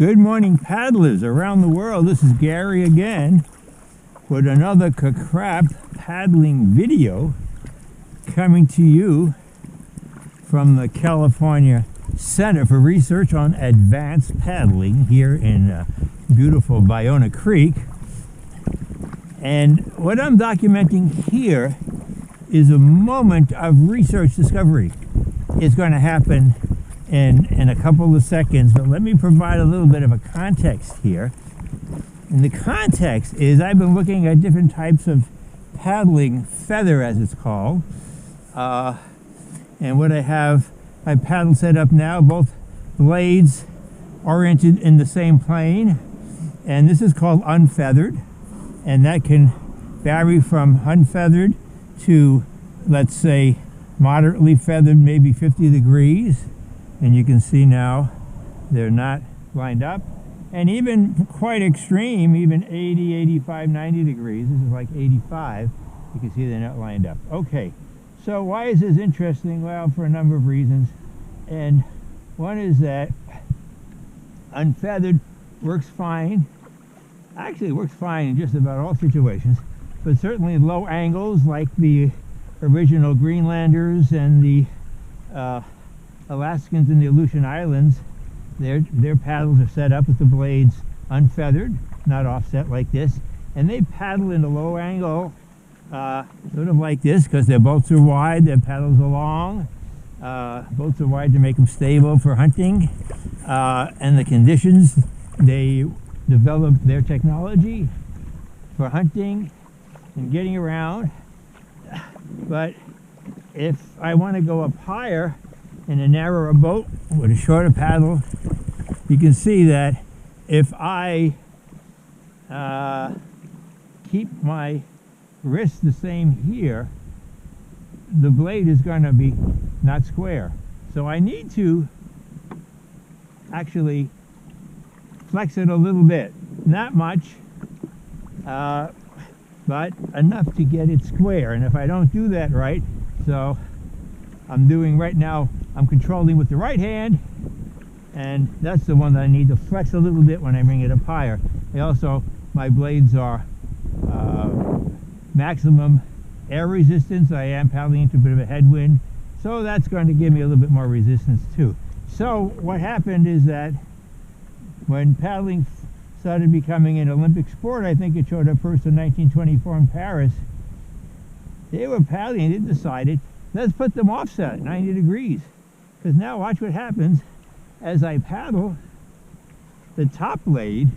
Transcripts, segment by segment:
Good morning, paddlers around the world. This is Gary again with another crap paddling video coming to you from the California Center for Research on Advanced Paddling here in beautiful Ballona Creek. And what I'm documenting here is a moment of research discovery. It's going to happen in a couple of seconds, but let me provide a little bit of a context here. And the context is I've been looking at different types of paddling, feather as it's called. And what I have my paddle set up now, both blades oriented in the same plane. And this is called unfeathered. And that can vary from unfeathered to, let's say, moderately feathered, maybe 50 degrees. And you can see now they're not lined up. And even quite extreme, even 80, 85, 90 degrees. This is like 85. You can see they're not lined up. Okay, so why is this interesting? Well, for a number of reasons. And one is that unfeathered works fine. Actually, it works fine in just about all situations. But certainly low angles like the original Greenlanders and the Alaskans in the Aleutian Islands, their paddles are set up with the blades unfeathered, not offset like this, and they paddle in a low angle, sort of like this, because their boats are wide, their paddles are long. Boats are wide to make them stable for hunting, and the conditions, they develop their technology for hunting and getting around. But if I want to go up higher in a narrower boat with a shorter paddle, you can see that if I keep my wrist the same here, the blade is going to be not square. So I need to actually flex it a little bit. Not much, but enough to get it square. And if I don't do that right, so I'm doing right now, I'm controlling with the right hand, and that's the one that I need to flex a little bit when I bring it up higher. And also, my blades are maximum air resistance. I am paddling into a bit of a headwind, so that's going to give me a little bit more resistance too. So what happened is that when paddling started becoming an Olympic sport, I think it showed up first in 1924 in Paris, they were paddling and they decided, let's put them offset 90 degrees. Because now watch what happens. As I paddle, the top blade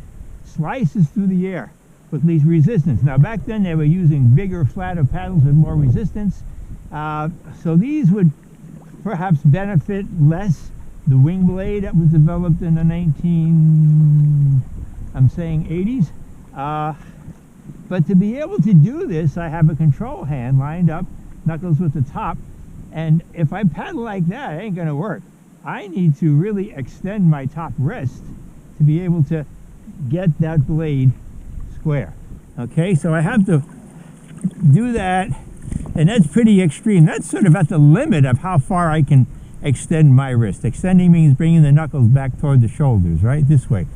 slices through the air with least resistance. Now back then they were using bigger, flatter paddles with more resistance. So these would perhaps benefit less the wing blade that was developed in the 80s. But to be able to do this, I have a control hand lined up, knuckles with the top, and if I paddle like that, it ain't gonna work. I need to really extend my top wrist to be able to get that blade square. Okay, so I have to do that, and that's pretty extreme. That's sort of at the limit of how far I can extend my wrist. Extending means bringing the knuckles back toward the shoulders, right, this way.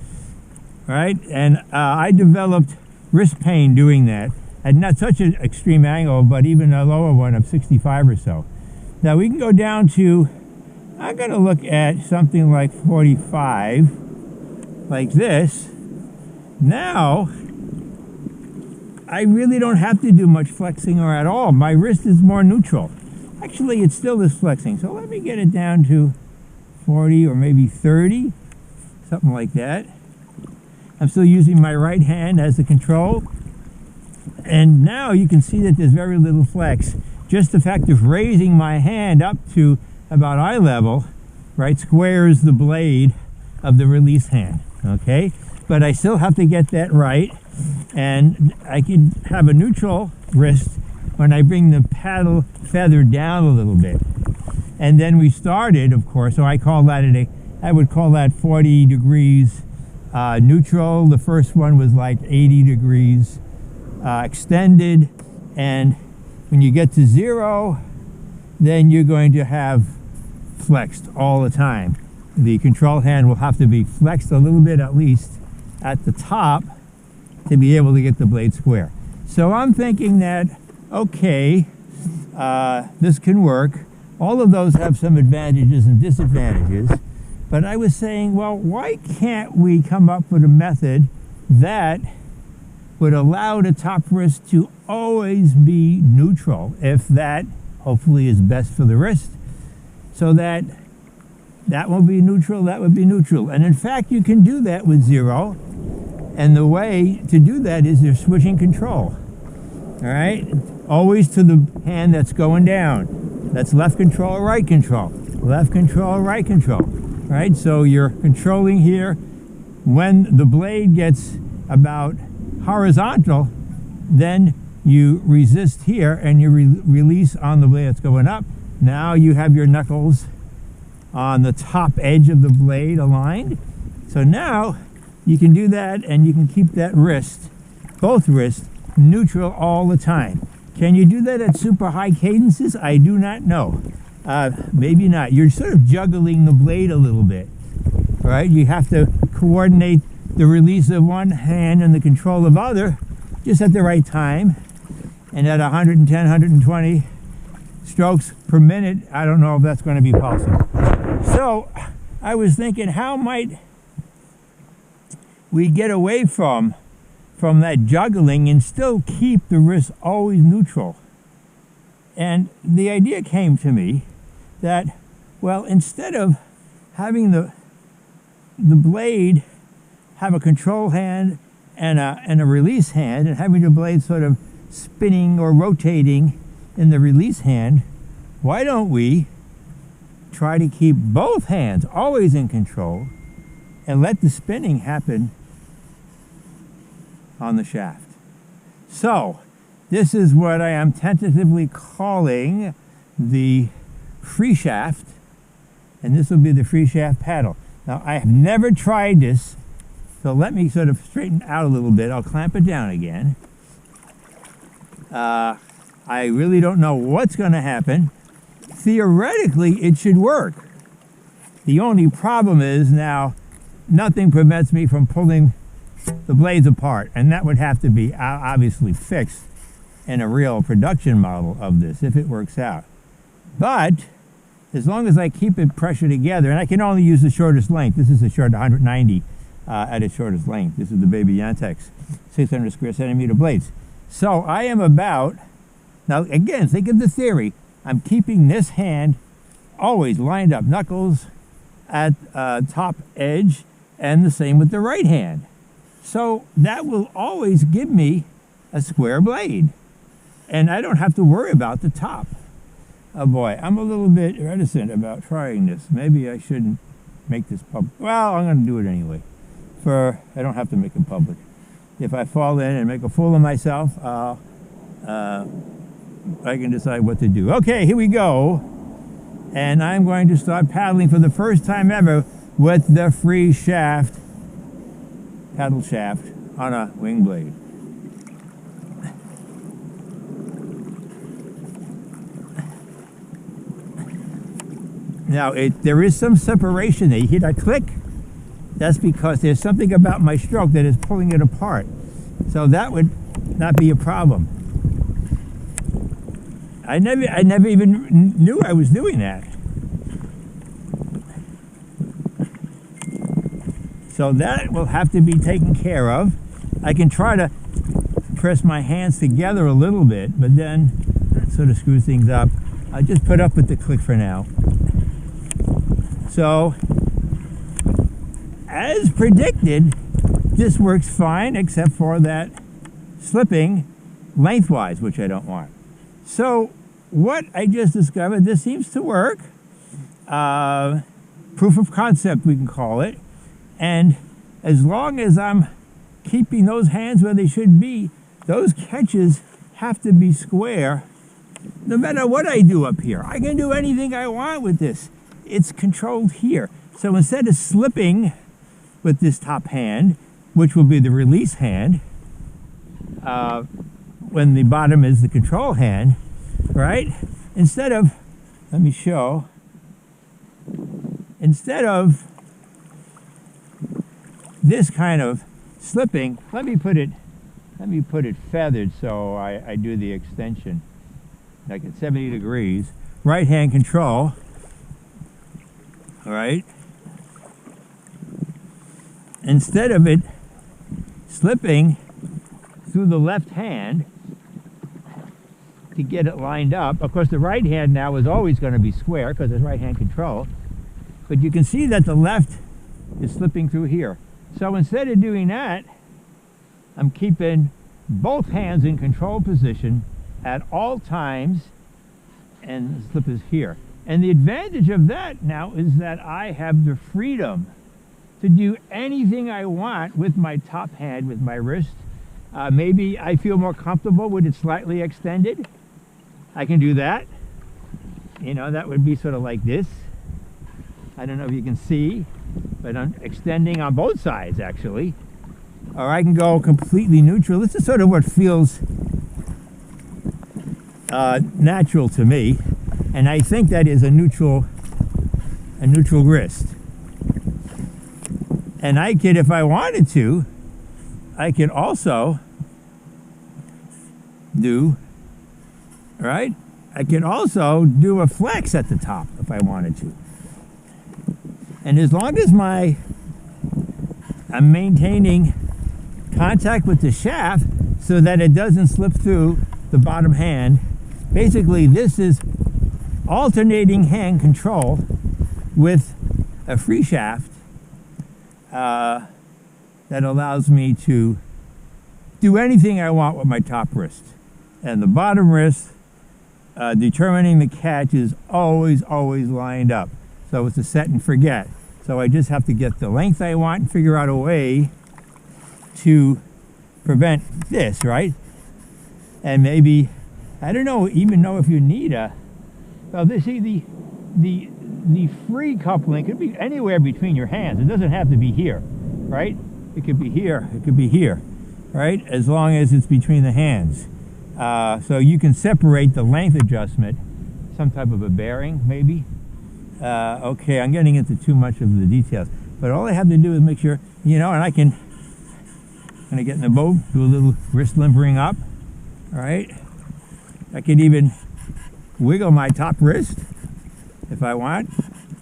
Right, and I developed wrist pain doing that at not such an extreme angle, but even a lower one of 65 or so. Now we can go down to, I'm going to look at something like 45, like this. Now, I really don't have to do much flexing or at all. My wrist is more neutral. Actually, it still is flexing. So let me get it down to 40 or maybe 30, something like that. I'm still using my right hand as the control. And now you can see that there's very little flex. Just the fact of raising my hand up to about eye level, right, squares the blade of the release hand, okay? But I still have to get that right, and I can have a neutral wrist when I bring the paddle feather down a little bit. And then we started, of course, so I call that I would call that 40 degrees neutral. The first one was like 80 degrees extended, and when you get to 0, then you're going to have flexed all the time. the control hand will have to be flexed a little bit at least at the top to be able to get the blade square. So I'm thinking that, okay, this can work. All of those have some advantages and disadvantages, but I was saying, well, why can't we come up with a method that would allow the top wrist to always be neutral, if that hopefully is best for the wrist, so that that will be neutral, that would be neutral. And in fact, you can do that with 0. And the way to do that is you're switching control. All right? Always to the hand that's going down. That's left control or right control. Left control or right control. All right? So you're controlling here. When the blade gets about horizontal, then you resist here and you release on the blade that's going up. Now you have your knuckles on the top edge of the blade aligned. So now you can do that, and you can keep that wrist, both wrists, neutral all the time. Can you do that at super high cadences? I do not know. Maybe not. You're sort of juggling the blade a little bit, right? You have to coordinate the release of one hand and the control of other just at the right time. And at 110, 120 strokes per minute, I don't know if that's going to be possible. So I was thinking, how might we get away from that juggling and still keep the wrist always neutral? And the idea came to me that, well, instead of having the blade have a control hand and a release hand, and having the blade sort of spinning or rotating in the release hand, why don't we try to keep both hands always in control and let the spinning happen on the shaft? So this is what I am tentatively calling the free shaft, and this will be the free shaft paddle. Now, I have never tried this, so let me sort of straighten out a little bit. I'll clamp it down again. I really don't know what's going to happen. Theoretically, it should work. The only problem is now nothing prevents me from pulling the blades apart, and that would have to be obviously fixed in a real production model of this if it works out. But as long as I keep it pressure together, and I can only use the shortest length. This is the short 190 at its shortest length. This is the Baby Yantex 600 square centimeter blades. So I am about, now again, think of the theory. I'm keeping this hand always lined up, knuckles at top edge, and the same with the right hand. So that will always give me a square blade, and I don't have to worry about the top. Oh boy, I'm a little bit reticent about trying this. Maybe I shouldn't make this public. Well, I'm going to do it anyway. I don't have to make it public. If I fall in and make a fool of myself, I can decide what to do. Okay, here we go. And I'm going to start paddling for the first time ever with the free shaft, paddle shaft on a wing blade. Now, there is some separation there. You hear that click? That's because there's something about my stroke that is pulling it apart. So that would not be a problem. I never even knew I was doing that. So that will have to be taken care of. I can try to press my hands together a little bit, but then that sort of screws things up. I'll just put up with the click for now. So, as predicted, this works fine except for that slipping lengthwise, which I don't want. So, what I just discovered, this seems to work. Proof of concept, we can call it. And as long as I'm keeping those hands where they should be, those catches have to be square no matter what I do up here. I can do anything I want with this. It's controlled here. So instead of slipping with this top hand, which will be the release hand, when the bottom is the control hand, right? Instead of, let me show, instead of this kind of slipping, let me put it feathered so I do the extension like at 70 degrees. Right hand control, all right? Instead of it slipping through the left hand to get it lined up, of course the right hand now is always going to be square because it's right hand control, but you can see that the left is slipping through here. So instead of doing that, I'm keeping both hands in control position at all times, and the slip is here. And the advantage of that now is that I have the freedom to do anything I want with my top hand, with my wrist. Maybe I feel more comfortable with it slightly extended. I can do that. You know, that would be sort of like this. I don't know if you can see, but I'm extending on both sides actually. Or I can go completely neutral. This is sort of what feels natural to me, and I think that is a neutral wrist. And I could, if I wanted to, I could also do, right? I could also do a flex at the top if I wanted to. And as long as I'm maintaining contact with the shaft so that it doesn't slip through the bottom hand, basically this is alternating hand control with a free shaft that allows me to do anything I want with my top wrist. And the bottom wrist, determining the catch, is always lined up. So it's a set and forget. So I just have to get the length I want and figure out a way to prevent this, right? And maybe, I don't know, even know if you need a, well, the free coupling could be anywhere between your hands. It doesn't have to be here, right? It could be here, it could be here, right? As long as it's between the hands. So you can separate the length adjustment, some type of a bearing, maybe. Okay, I'm getting into too much of the details, but all I have to do is make sure, you know, and I'm gonna get in the boat, do a little wrist limbering up, all right? I could even wiggle my top wrist if I want.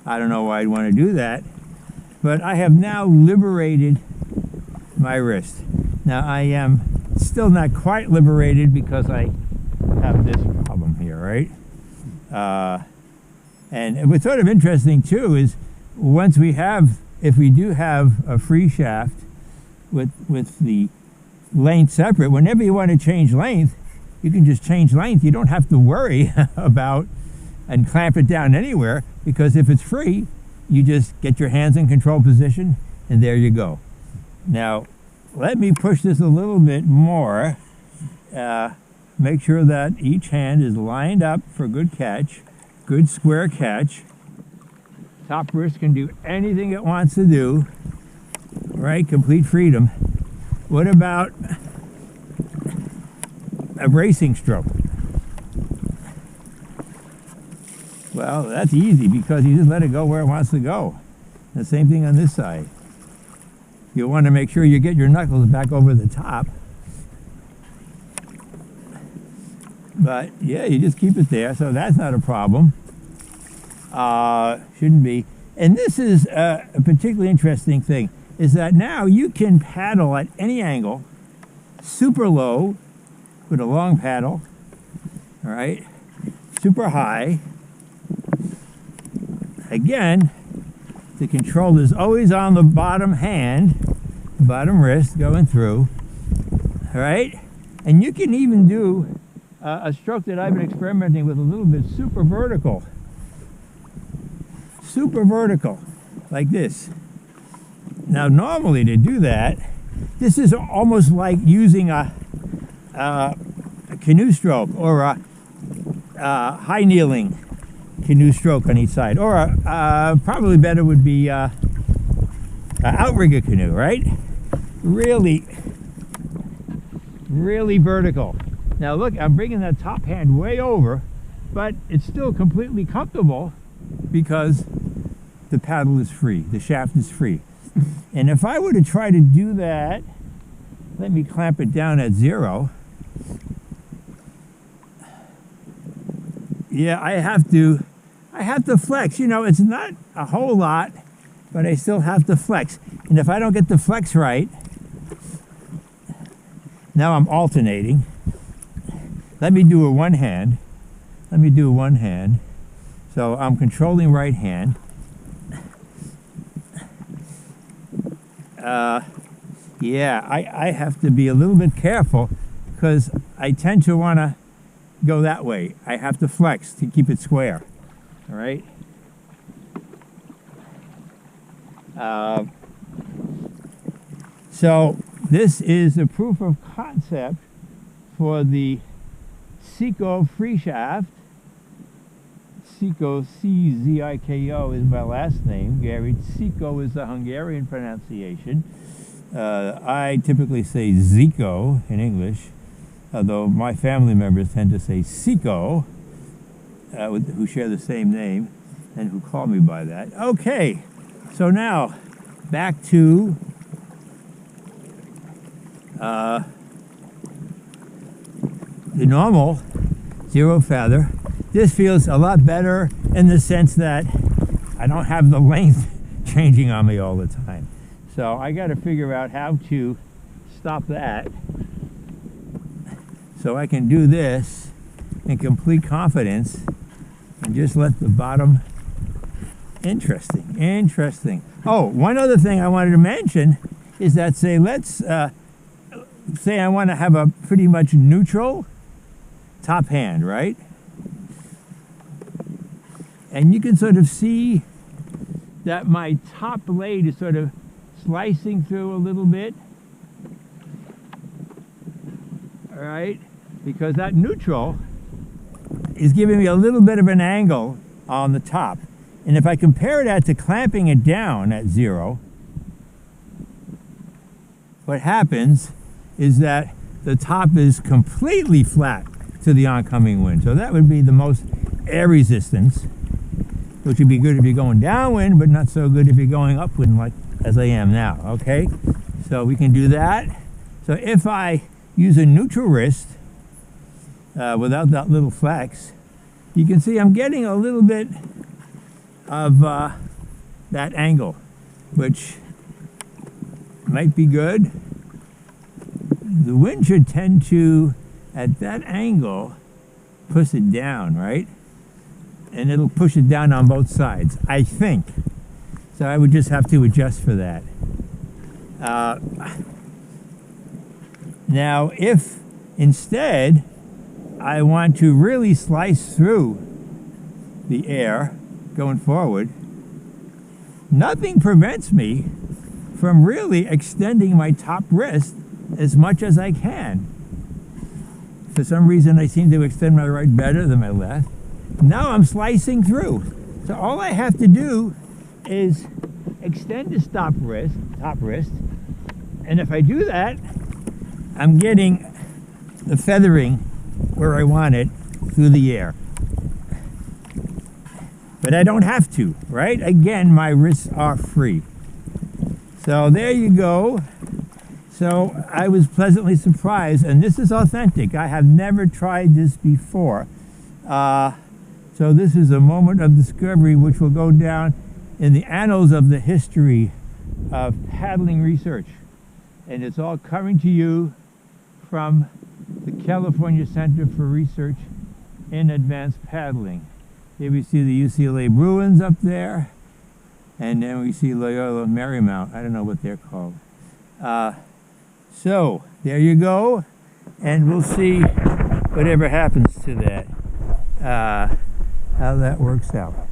I don't know why I'd want to do that, but I have now liberated my wrist. Now I am still not quite liberated because I have this problem here, right? And what's sort of interesting too is once we have, if we do have a free shaft with the length separate, whenever you want to change length, you can just change length. You don't have to worry about and clamp it down anywhere, because if it's free, you just get your hands in control position and there you go. Now, let me push this a little bit more. Make sure that each hand is lined up for good catch, good square catch. Top wrist can do anything it wants to do, right? Complete freedom. What about a racing stroke? Well, that's easy because you just let it go where it wants to go. The same thing on this side. You want to make sure you get your knuckles back over the top. But yeah, you just keep it there, so that's not a problem. Shouldn't be. And this is a particularly interesting thing, is that now you can paddle at any angle, super low with a long paddle, all right, super high. Again, the control is always on the bottom hand, bottom wrist going through, all right? And you can even do a stroke that I've been experimenting with a little bit, super vertical, like this. Now, normally to do that, this is almost like using a canoe stroke or a high kneeling canoe stroke on each side, or probably better would be outrigger canoe, right? Really vertical. Now look, I'm bringing that top hand way over, but it's still completely comfortable because the paddle is free, the shaft is free. And if I were to try to do that, let me clamp it down at 0. Yeah, I have to flex. You know, it's not a whole lot, but I still have to flex. And if I don't get the flex right, now I'm alternating. Let me do a one hand. So I'm controlling right hand. Yeah, I have to be a little bit careful because I tend to want to go that way. I have to flex to keep it square. All right. So this is a proof of concept for the Cziko free shaft. Cziko, C-Z-I-K-O is my last name. Gary Cziko is the Hungarian pronunciation. I typically say Cziko in English, although my family members tend to say Cziko, who share the same name and who call me by that. Okay, so now back to the normal zero feather. This feels a lot better in the sense that I don't have the length changing on me all the time. So I got to figure out how to stop that so I can do this in complete confidence and just let the bottom. Interesting. Oh, one other thing I wanted to mention is that, say, let's say I want to have a pretty much neutral top hand, right? And you can sort of see that my top blade is sort of slicing through a little bit. All right, because that neutral is giving me a little bit of an angle on the top. And if I compare that to clamping it down at 0, what happens is that the top is completely flat to the oncoming wind. So that would be the most air resistance, which would be good if you're going downwind, but not so good if you're going upwind like as I am now, okay? So we can do that. So if I use a neutral wrist without that little flex, you can see I'm getting a little bit of that angle, which might be good. The wind should tend to, at that angle, push it down, right? And it'll push it down on both sides, I think. So I would just have to adjust for that. Now, if instead I want to really slice through the air going forward, nothing prevents me from really extending my top wrist as much as I can. For some reason, I seem to extend my right better than my left. Now I'm slicing through. So all I have to do is extend the top wrist, and if I do that, I'm getting the feathering where I want it through the air. But I don't have to, right? Again, my wrists are free. So there you go. So I was pleasantly surprised, and this is authentic. I have never tried this before. So this is a moment of discovery which will go down in the annals of the history of paddling research. And it's all coming to you from the California Center for Research in Advanced Paddling. Here we see the UCLA Bruins up there, and then we see Loyola Marymount. I don't know what they're called. So there you go, and we'll see whatever happens to that, how that works out.